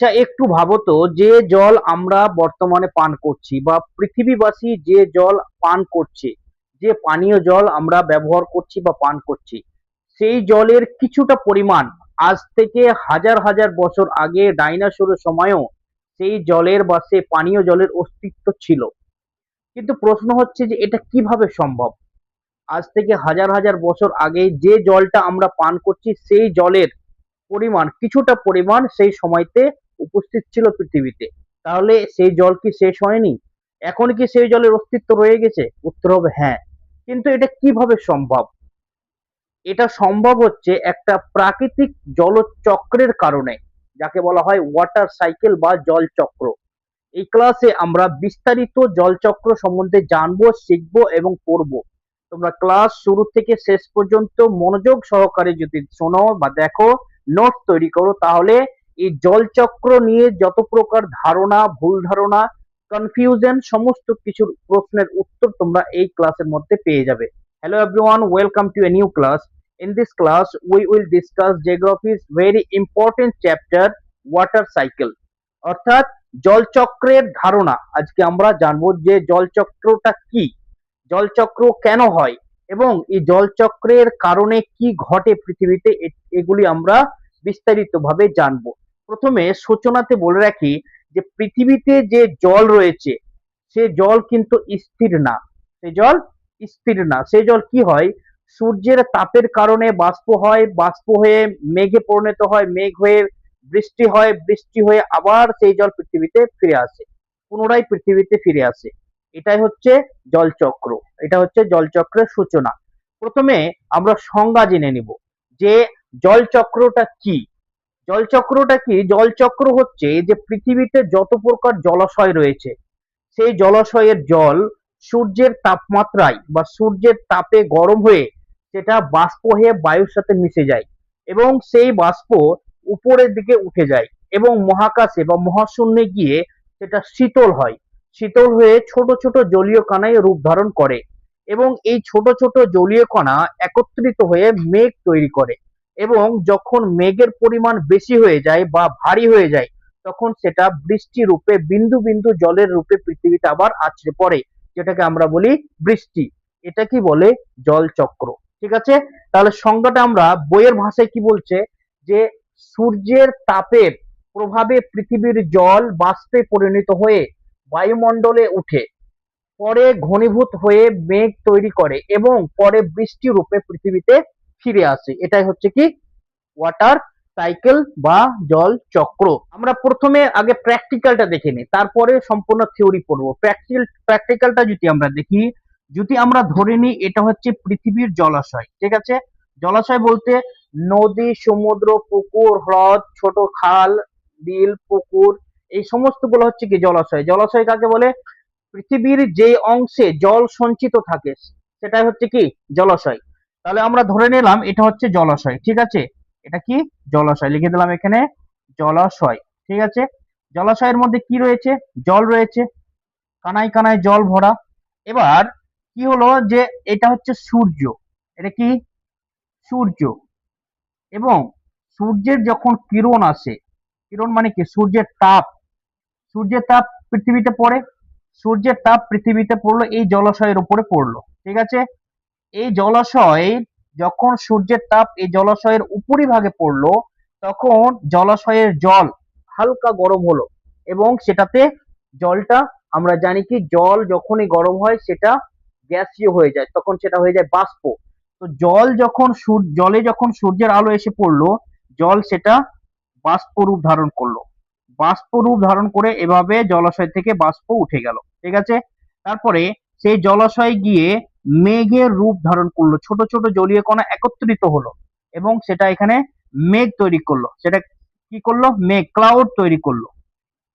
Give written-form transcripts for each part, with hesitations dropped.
আচ্ছা, একটু ভাবো তো, যে জল আমরা বর্তমানে পান করছি বা পৃথিবীবাসী যে জল পান করছে, যে পানীয় জল আমরা ব্যবহার করছি বা পান করছি, সেই জলের কিছুটা পরিমাণ আজ থেকে হাজার হাজার বছর আগে ডাইনোসরের সময়ও সেই জলের বা সে পানীয় জলের অস্তিত্ব ছিল। কিন্তু প্রশ্ন হচ্ছে যে এটা কিভাবে সম্ভব? আজ থেকে হাজার হাজার বছর আগে যে জলটা আমরা পান করছি সেই জলের পরিমাণ, কিছুটা পরিমাণ সেই সময়তে উপস্থিত ছিল পৃথিবীতে। তাহলে সেই জল কি শেষ হয়নি? এখন কি সেই জলের অস্তিত্ব রয়ে গেছে? উত্তর হবে হ্যাঁ। কিন্তু এটা কিভাবে সম্ভব? এটা সম্ভব হচ্ছে একটা প্রাকৃতিক জলচক্রের কারণে, যাকে বলা হয় ওয়াটার সাইকেল বা জলচক্র। এই ক্লাসে আমরা বিস্তারিত জলচক্র সম্বন্ধে জানবো, শিখবো এবং পড়বো। তোমরা ক্লাস শুরু থেকে শেষ পর্যন্ত মনোযোগ সহকারে যদি শোনো বা দেখো, নোট তৈরি করো, তাহলে এই জলচক্র নিয়ে যত প্রকার ধারণা, ভুল ধারণা, কনফিউশন, সমস্ত কিছুর প্রশ্নের উত্তর তোমরা এই ক্লাসের মধ্যে পেয়ে যাবে। Hello everyone, welcome to a new class. In this class, we will discuss geography's very important chapter, water cycle. অর্থাৎ জলচক্রের ধারণা আজকে আমরা জানবো, যে জলচক্রটা কি, জলচক্র কেন হয় এবং এই জলচক্রের কারণে কি ঘটে পৃথিবীতে, এগুলি আমরা বিস্তারিতভাবে জানবো। প্রথমে সূচনাতে বলে রাখি যে পৃথিবীতে যে জল রয়েছে সে জল কিন্তু স্থির না। সে জল স্থির না। সে জল কি হয়? সূর্যের তাপের কারণে বাষ্প হয়, বাষ্প হয়ে মেঘে পরিণত হয়, মেঘ হয়ে বৃষ্টি হয়, বৃষ্টি হয়ে আবার সেই জল পৃথিবীতে ফিরে আসে, পুনরায় পৃথিবীতে ফিরে আসে। এটাই হচ্ছে জলচক্র। এটা হচ্ছে জলচক্রের সূচনা। প্রথমে আমরা সংজ্ঞা জেনে নিব যে জলচক্রটা কি। জলচক্রটা কি? জলচক্র হচ্ছে যে পৃথিবীতে যত প্রকার জলাশয় রয়েছে সেই জলাশয়ের জল সূর্যের তাপমাত্রায় বা সূর্যের তাপে গরম হয়ে সেটা বাষ্প হয়ে বায়ুর সাথে মিশে যায় এবং সেই বাষ্প উপরের দিকে উঠে যায় এবং মহাকাশে বা মহাশূন্যে গিয়ে সেটা শীতল হয়। শীতল হয়ে ছোট ছোট জলীয় কণায় রূপ ধারণ করে এবং এই ছোট ছোট জলীয় কণা একত্রিত হয়ে মেঘ তৈরি করে এবং যখন মেঘের পরিমাণ বেশি হয়ে যায় বা ভারী হয়ে যায়, তখন সেটা বৃষ্টি রূপে বিন্দু বিন্দু জলের রূপে পৃথিবীতে আবার আছড়ে পড়ে, যেটাকে আমরা বলি বৃষ্টি। এটা কি বলে? জলচক্র। ঠিক আছে? তাহলে সংজ্ঞাটা আমরা বইয়ের ভাষায় কি বলছে, যে সূর্যের তাপের প্রভাবে পৃথিবীর জল বাষ্পে পরিণত হয়ে বায়ুমণ্ডলে উঠে, পরে ঘনীভূত হয়ে মেঘ তৈরি করে এবং পরে বৃষ্টি রূপে পৃথিবীতে ফিরে আসে। এটাই হচ্ছে কি ওয়াটার সাইকেল বা জল চক্র। আমরা প্রথমে আগে প্র্যাকটিক্যালটা দেখে নিই, তারপরে সম্পূর্ণ থিওরি পড়বো। প্র্যাকটিক্যালটা যদি আমরা দেখি, যদি আমরা ধরে নিই এটা হচ্ছে পৃথিবীর জলাশয়, ঠিক আছে? জলাশয় বলতে নদী, সমুদ্র, পুকুর, হ্রদ, ছোট খাল, বিল, পুকুর, এই সমস্ত গুলো হচ্ছে কি জলাশয়। জলাশয় কাকে বলে? পৃথিবীর যে অংশে জল সঞ্চিত থাকে সেটাই হচ্ছে কি জলাশয়। তাহলে আমরা ধরে নিলাম এটা হচ্ছে জলাশয়, ঠিক আছে? এটা কি জলাশয়, লিখে দিলাম এখানে জলাশয়। ঠিক আছে? জলাশয়ের মধ্যে কি রয়েছে? জল রয়েছে, কানায় কানায় জল ভরা। এবার কি হলো যে এটা হচ্ছে সূর্য। এটা কি? সূর্য। এবং সূর্যের যখন কিরণ আসে, কিরণ মানে কি? সূর্যের তাপ। সূর্যের তাপ পৃথিবীতে পড়ে, সূর্যের তাপ পৃথিবীতে পড়লো, এই জলাশয়ের উপরে পড়লো। ঠিক আছে? এই জলাশয় যখন সূর্যের তাপ এই জলাশয়ের উপরিভাগে পড়লো, তখন জলাশয়ের জল হালকা গরম হলো এবং সেটাতে জলটা, আমরা জানি কি জল যখনই গরম হয় সেটা গ্যাসীয় হয়ে যায়, তখন সেটা হয়ে যায় বাষ্প। তো জল যখন জলে যখন সূর্যের আলো এসে পড়লো, জল সেটা বাষ্প রূপ ধারণ করলো। বাষ্প রূপ ধারণ করে এভাবে জলাশয় থেকে বাষ্প উঠে গেল। ঠিক আছে? তারপরে সেই জলাশয় গিয়ে মেঘের রূপ ধারণ করলো, ছোট ছোট জলীয় কণা একত্রিত হলো এবং সেটা এখানে মেঘ তৈরি করলো। সেটা কি করলো? মেঘ, ক্লাউড তৈরি করলো।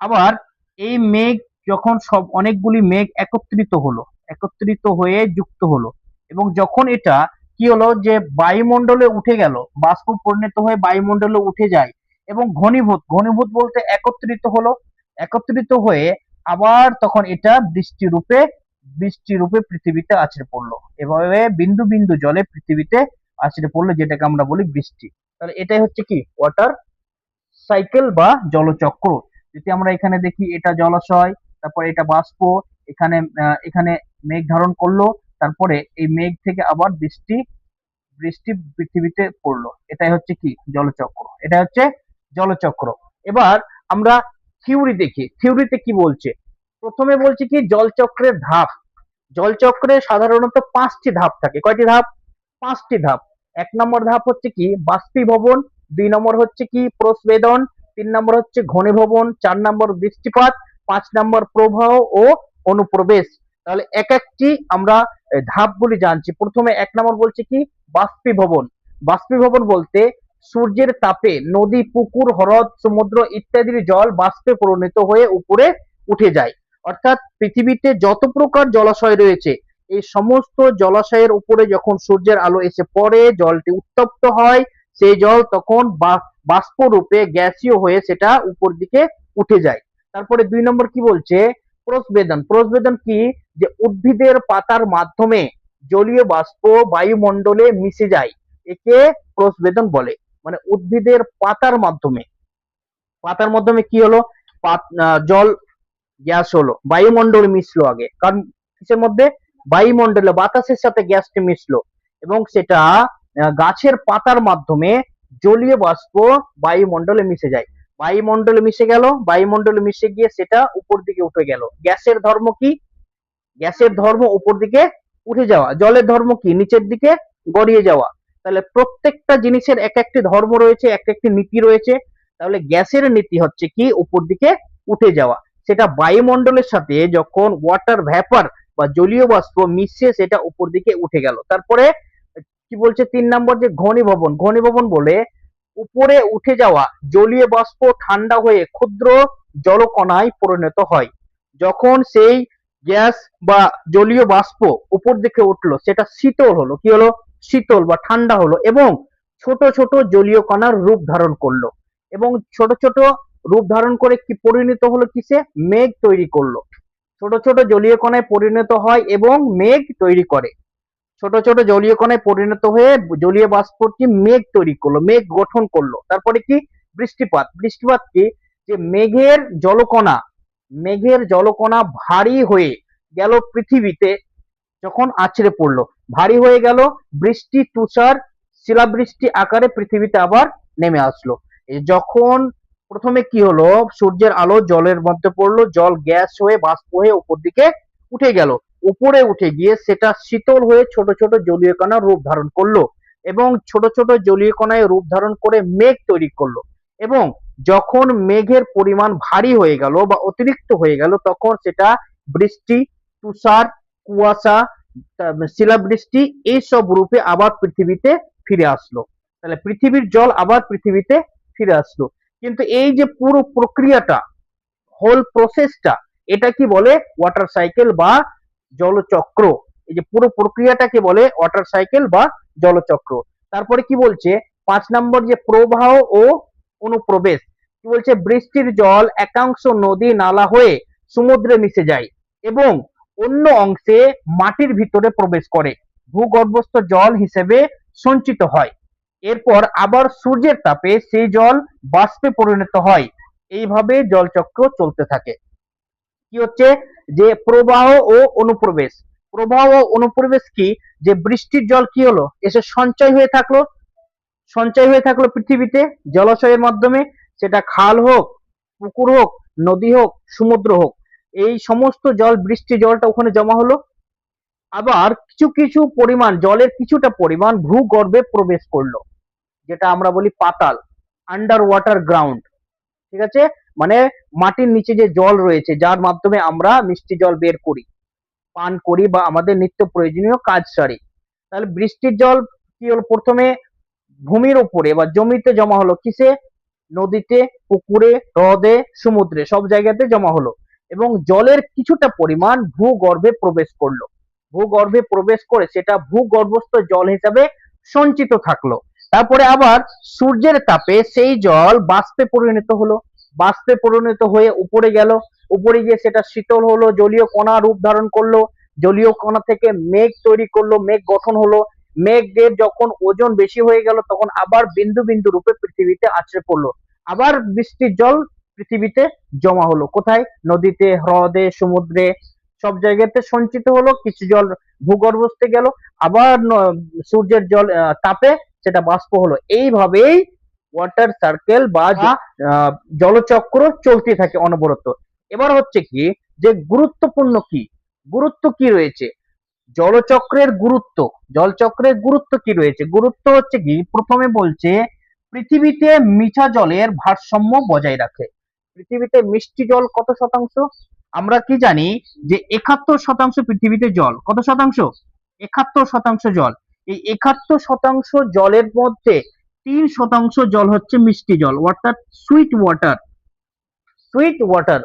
আবার এই মেঘ যখন সব অনেকগুলি মেঘ একত্রিত হলো, একত্রিত হয়ে যুক্ত হলো এবং যখন এটা কি হলো যে বায়ুমণ্ডলে উঠে গেল, বাষ্প পরিণত হয়ে বায়ুমণ্ডলে উঠে যায় এবং ঘনীভূত, ঘনীভূত বলতে একত্রিত হলো, একত্রিত হয়ে আবার তখন এটা বৃষ্টি রূপে, বৃষ্টি রূপে পৃথিবীতে আছড়ে পড়লো। এভাবে বিন্দু বিন্দু জলে পৃথিবীতে আছড়ে পড়লো, যেটাকে আমরা বলি বৃষ্টি। তাহলে এটাই হচ্ছে কি ওয়াটার সাইকেল বা জলচক্র। যদি আমরা এখানে দেখি এটা জলাশয়, তারপরে এটা বাষ্প, এখানে এখানে মেঘ ধারণ করলো, তারপরে এই মেঘ থেকে আবার বৃষ্টি বৃষ্টি পৃথিবীতে পড়লো, এটাই হচ্ছে কি জলচক্র, এটা হচ্ছে জলচক্র। এবার আমরা থিওরি দেখি, থিওরিতে কি বলছে। প্রথমে বলছে কি জলচক্রের ধাপ। জলচক্রে সাধারণত 5টি ধাপ থাকে। কয়টি ধাপ? 5টি ধাপ। 1 নম্বর ধাপ হচ্ছে কি বাষ্পীভবন, 2 নম্বর হচ্ছে কি প্রস্বেদন, 3 নম্বর হচ্ছে ঘনীভবন, 4 নম্বর বৃষ্টিপাত, 5 নম্বর প্রবাহ ও অনুপ্রবেশ। তাহলে এক একটি আমরা ধাপগুলি জানছি। প্রথমে 1 নম্বর বলছে কি বাষ্পীভবন। বাষ্পীভবন বলতে সূর্যের তাপে নদী, পুকুর, হ্রদ, সমুদ্র ইত্যাদির জল বাষ্পে পরিণত হয়ে উপরে উঠে যায়। অর্থাৎ পৃথিবীতে যত প্রকার জলাশয় রয়েছে এই সমস্ত জলাশয়ের উপরে যখন সূর্যের আলো এসে পড়ে, জলটি উত্তপ্ত হয়, সেই জল তখন বাষ্প রূপে গ্যাসীয় হয়ে সেটা উপর দিকে উঠে যায়। তারপরে 2 নম্বর কি বলছে প্রস্বেদন। প্রস্বেদন কি যে উদ্ভিদের পাতার মাধ্যমে জলীয় বাষ্প বায়ুমণ্ডলে মিশে যায়, একে প্রস্বেদন বলে। মানে উদ্ভিদের পাতার মাধ্যমে, পাতার মাধ্যমে কি হলো জল গ্যাস হলো, বায়ুমণ্ডলে মিশলো আগে, কারণ কিসের মধ্যে বায়ুমণ্ডলে বাতাসের সাথে গ্যাসটি মিশলো এবং সেটা গাছের পাতার মাধ্যমে জলীয় বাষ্প বায়ুমণ্ডলে মিশে যায়। বায়ুমণ্ডলে মিশে গেল, বায়ুমণ্ডলে মিশে গিয়ে সেটা উপর দিকে উঠে গেল। গ্যাসের ধর্ম কি? গ্যাসের ধর্ম উপর দিকে উঠে যাওয়া। জলের ধর্ম কি নিচের দিকে গড়িয়ে যাওয়া। তাহলে প্রত্যেকটা জিনিসের এক একটি ধর্ম রয়েছে, এক একটি নীতি রয়েছে। তাহলে গ্যাসের নীতি হচ্ছে কি উপর দিকে উঠে যাওয়া। সেটা বায়ুমণ্ডলের সাথে যখন ওয়াটার ভ্যাপার বা জলীয় বাষ্প মিশে সেটা উপর দিকে উঠে গেল। তারপরে কি বলছে 3 নম্বর যে ঘনীভবন। ঘনীভবন বলে উপরে উঠে যাওয়া জলীয় বাষ্প ঠান্ডা হয়ে ক্ষুদ্র জলকণায় পরিণত হয়। যখন সেই গ্যাস বা জলীয় বাষ্প উপর দিকে উঠলো সেটা শীতল হলো, কি হলো শীতল বা ঠান্ডা হলো এবং ছোট ছোট জলীয় কণার রূপ ধারণ করলো এবং ছোট ছোট রূপ ধারণ করে কি পরিণত হলো কিসে? মেঘ তৈরি করলো। ছোট ছোট জলীয় কণায় পরিণত হয় এবং মেঘ তৈরি করে। ছোট ছোট জলীয় কণায় পরিণত হয়ে জলীয় বাষ্পটি মেঘ তৈরি করলো, মেঘ গঠন করলো। তারপরে কি বৃষ্টিপাত। বৃষ্টিপাত কি যে মেঘের জলকণা ভারী হয়ে গেল পৃথিবীতে, যখন আছড়ে পড়লো ভারী হয়ে গেল, বৃষ্টি তুষার শিলাবৃষ্টি আকারে পৃথিবীতে আবার নেমে আসলো। যখন প্রথমে কি হলো সূর্যের আলো জলের মধ্যে পড়লো, জল গ্যাস হয়ে বাষ্প হয়ে উপর দিকে উঠে গেল। উপরে উঠে গিয়ে সেটা শীতল হয়ে ছোট ছোট জলীয় কণার রূপ ধারণ করলো এবং ছোট ছোট জলীয় কণায় রূপ ধারণ করে মেঘ তৈরি করলো এবং যখন মেঘের পরিমাণ ভারী হয়ে গেল বা অতিরিক্ত হয়ে গেল তখন সেটা বৃষ্টি, তুষার, কুয়াশা, শিলাবৃষ্টি এইসব রূপে আবার পৃথিবীতে ফিরে আসলো। তাহলে পৃথিবীর জল আবার পৃথিবীতে ফিরে আসলো। কিন্তু এই যে পুরো প্রক্রিয়াটা, হোল প্রসেসটা, এটা কি বলে ওয়াটার সাইকেল বা জলচক্র। এই যে পুরো প্রক্রিয়াটাকে বলে ওয়াটার সাইকেল বা জলচক্র। তারপরে কি বলছে 5 নম্বর যে প্রবাহ ও অনুপ্রবেশ। কি বলছে বৃষ্টির জল একাংশ নদী নালা হয়ে সমুদ্রে মিশে যায় এবং অন্য অংশে মাটির ভিতরে প্রবেশ করে ভূগর্ভস্থ জল হিসেবে সঞ্চিত হয়। এরপর আবার সূর্যের তাপে সেই জল বাষ্পে পরিণত হয়। এইভাবে জলচক্র চলতে থাকে। কি হচ্ছে যে প্রবাহ ও অনুপ্রবেশ। প্রবাহ ও অনুপ্রবেশ কি যে বৃষ্টির জল কি হলো এসে সঞ্চয় হয়ে থাকলো পৃথিবীতে জলাশয়ের মাধ্যমে, সেটা খাল হোক, পুকুর হোক, নদী হোক, সমুদ্র হোক, এই সমস্ত জল বৃষ্টি জলটা ওখানে জমা হলো। আবার কিছু কিছু পরিমাণ জলের কিছুটা পরিমাণ ভূগর্ভে প্রবেশ করলো, যেটা আমরা বলি পাতাল, আন্ডার ওয়াটার গ্রাউন্ড। ঠিক আছে, মানে মাটির নিচে যে জল রয়েছে যার মাধ্যমে আমরা মিষ্টি জল বের করি, পান করি বা আমাদের নিত্য প্রয়োজনীয় কাজ সারি। তাহলে বৃষ্টির জল কি হলো প্রথমে ভূমির উপরে বা জমিতে জমা হলো, কিসে? নদীতে, পুকুরে, হ্রদে, সমুদ্রে, সব জায়গাতে জমা হলো এবং জলের কিছুটা পরিমাণ ভূগর্ভে প্রবেশ করলো। ভূগর্ভে প্রবেশ করে সেটা ভূগর্ভস্থ জল হিসাবে সঞ্চিত থাকলো। তারপরে আবার সূর্যের তাপে সেই জল বাষ্পে পরিণত হলো, বাষ্পে পরিণত হয়ে উপরে গেল, উপরে গিয়ে সেটা শীতল হলো, জলীয় কণা রূপ ধারণ করলো, জলীয় কণা থেকে মেঘ তৈরি করলো, মেঘ গঠন হলো। মেঘের যখন ওজন বেশি হয়ে গেল তখন আবার বিন্দু বিন্দু রূপে পৃথিবীতে আছড়ে পড়লো। আবার বৃষ্টির জল পৃথিবীতে জমা হলো কোথায়, নদীতে, হ্রদে, সমুদ্রে, সব জায়গাতে সঞ্চিত হলো, কিছু জল ভূগর্ভস্থে গেল, আবার সূর্যের জল তাপে সেটা বাষ্প হলো। এইভাবেই ওয়াটার সার্কেল বা আহ, জলচক্র চলতে থাকে অনবরত। এবার হচ্ছে কি যে গুরুত্বপূর্ণ কি, গুরুত্ব কি রয়েছে জলচক্রের গুরুত্ব, জলচক্রের গুরুত্ব কি রয়েছে, গুরুত্ব হচ্ছে কি প্রথমে বলছে পৃথিবীতে মিঠা জলের ভারসাম্য বজায় রাখে। পৃথিবীতে মিষ্টি জল কত শতাংশ, আমরা কি জানি যে 71% পৃথিবীতে জল, কত শতাংশ, 71% জল। এই 71% জলের মধ্যে 3% জল হচ্ছে মিষ্টি জল, অর্থাৎ সুইট ওয়াটার, সুইট ওয়াটার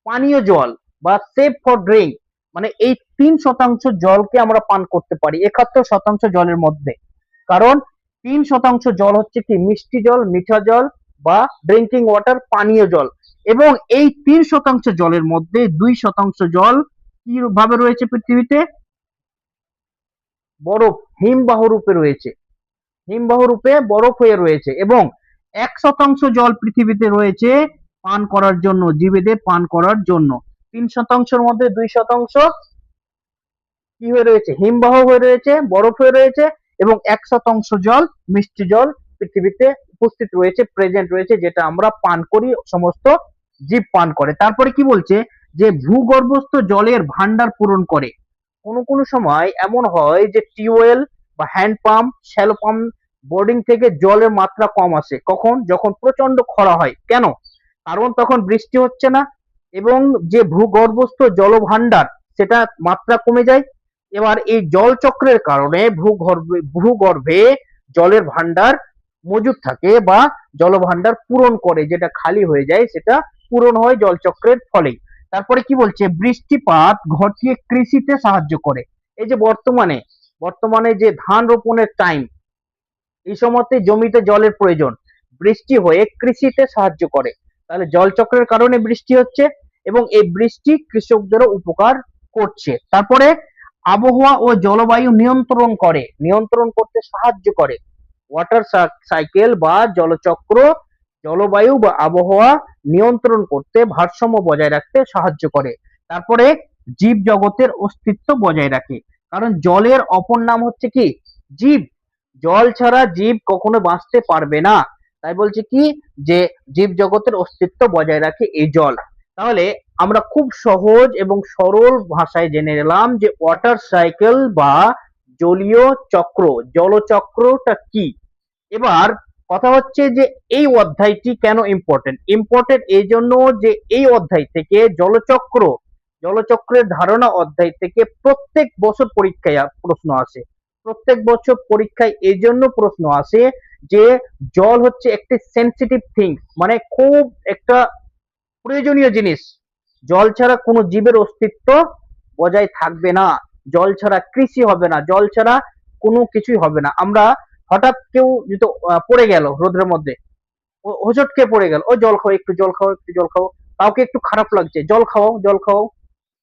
পানীয় জল বা সেফ ফর ড্রিঙ্ক, মানে এই 3% জলকে আমরা পান করতে পারি 71% জলের মধ্যে। কারণ 3% জল হচ্ছে কি মিষ্টি জল, মিঠা জল বা ড্রিঙ্কিং ওয়াটার পানীয় জল। এবং এই 3% জলের মধ্যে 2% জল কি ভাবে রয়েছে পৃথিবীতে, বরফ, হিমবাহ রূপে রয়েছে, হিমবাহ রূপে বরফ হয়ে রয়েছে। এবং 1% জল পৃথিবীতে রয়েছে পান করার জন্য, জীবেদের পান করার জন্য। 3%-র মধ্যে 2% কি হয়ে রয়েছে, হিমবাহ হয়ে রয়েছে, বরফ হয়ে রয়েছে। এবং 1% জল মিষ্টি জল পৃথিবীতে উপস্থিত রয়েছে, প্রেজেন্ট রয়েছে, যেটা আমরা পান করি, সমস্ত জীব পান করে। তারপরে কি বলছে যে ভূগর্ভস্থ জলের ভান্ডার পূরণ করে। কোনো কোনো সময় এমন হয় যে টিউবওয়েল বা hand pump, shallow pump, boarding থেকে জলের মাত্রা কম আসে, কখন, যখন প্রচন্ড খরা হয়। কেন, কারণ তখন বৃষ্টি হচ্ছে না এবং যে ভূগর্ভস্থ জলভাণ্ডার সেটা মাত্রা কমে যায়। এবার এই জলচক্রের কারণে ভূগর্ভে ভূগর্ভে জলের ভান্ডার মজুদ থাকে বা জলভাণ্ডার পূরণ করে, যেটা খালি হয়ে যায় সেটা পূরণ হয় জলচক্রের ফলেই। তারপরে কি বলছে বৃষ্টিপাত ঘটিয়ে কৃষিতে সাহায্য করে। এই যে বর্তমানে বর্তমানে যে ধান রোপণের টাইম, এই সময়তে জমিতে জলের প্রয়োজন, বৃষ্টি হয়ে কৃষিতে সাহায্য করে। তাহলে জলচক্রের কারণে বৃষ্টি হচ্ছে এবং এই বৃষ্টি কৃষকদেরও উপকার করছে। তারপরে আবহাওয়া ও জলবায়ু নিয়ন্ত্রণ করে, নিয়ন্ত্রণ করতে সাহায্য করে। ওয়াটার সাইকেল বা জলচক্র জলবায়ু বা আবহাওয়া নিয়ন্ত্রণ করতে, ভারসাম্য বজায় রাখতে সাহায্য করে। তারপরে জীব জগতের অস্তিত্ব বজায় রাখে, কারণ জলের অপর নাম হচ্ছে কি জীব, জল ছাড়া জীব কখনো বাঁচতে পারবে না। তাই বলছে কি যে জীব জগতের অস্তিত্ব বজায় রাখে এই জল। তাহলে আমরা খুব সহজ এবং সরল ভাষায় জেনে নিলাম যে ওয়াটার সাইকেল বা জলীয় চক্র, জলচক্রটা কি। এবার কথা হচ্ছে যে এই অধ্যায়টি কেন ইম্পর্টেন্ট, ইম্পর্টেন্ট এই জন্য যে এই অধ্যায় থেকে জলচক্র, জলচক্রের ধারণা অধ্যায় থেকে প্রত্যেক বছর পরীক্ষায় প্রশ্ন আসে। প্রত্যেক বছর পরীক্ষায় এই জন্য প্রশ্ন আসে যে জল হচ্ছে একটি সেন্সিটিভ থিংস, মানে খুব একটা প্রয়োজনীয় জিনিস। জল ছাড়া কোনো জীবের অস্তিত্ব বজায় থাকবে না, জল ছাড়া কৃষি হবে না, জল ছাড়া কোনো কিছুই হবে না। আমরা হঠাৎ কেউ যদি পড়ে গেল রোদের মধ্যে, হোঁচট খেয়ে পড়ে গেল, ও জল খাও, একটু জল খাও, একটু জল খাও, কাউকে একটু খারাপ লাগছে, জল খাও, জল খাও।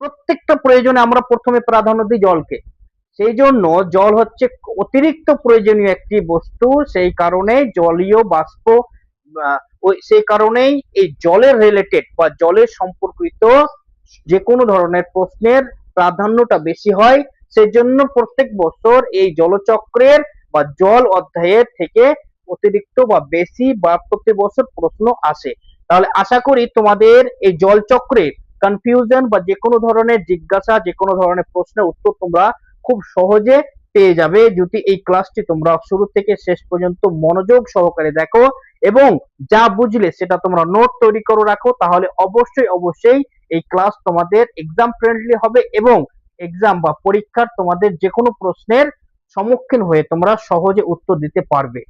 প্রত্যেকটা প্রয়োজনে আমরা প্রথমে প্রাধান্য দিই জলকে। সেই জন্য জল হচ্ছে অতিরিক্ত প্রয়োজনীয় একটি বস্তু, সেই কারণে জলীয় বাষ্প সেই কারণেই এই জলের রিলেটেড বা জলের সম্পর্কিত যে কোনো ধরনের প্রশ্নের প্রাধান্যটা বেশি হয়। সেজন্য প্রত্যেক বছর এই জলচক্রের বা জল অধ্যায়ের থেকে অতিরিক্ত বা বেশি বা প্রতি বছর প্রশ্ন আসে। তাহলে আশা করি তোমাদের এই জলচক্রে কনফিউশন বা যে কোনো ধরনের জিজ্ঞাসা, যে কোনো ধরনের প্রশ্নের উত্তর তোমরা খুব সহজে পেয়ে যাবে যদি এই ক্লাসটি তোমরা শুরু থেকে শেষ পর্যন্ত মনোযোগ সহকারে দেখো এবং যা বুঝলে সেটা তোমরা নোট তৈরি করে রাখো। তাহলে অবশ্যই অবশ্যই এই ক্লাস তোমাদের এক্সাম ফ্রেন্ডলি হবে এবং এক্সাম বা পরীক্ষার তোমাদের যে কোনো প্রশ্নের সম্মুখীন হয়ে তোমরা সহজে উত্তর দিতে পারবে।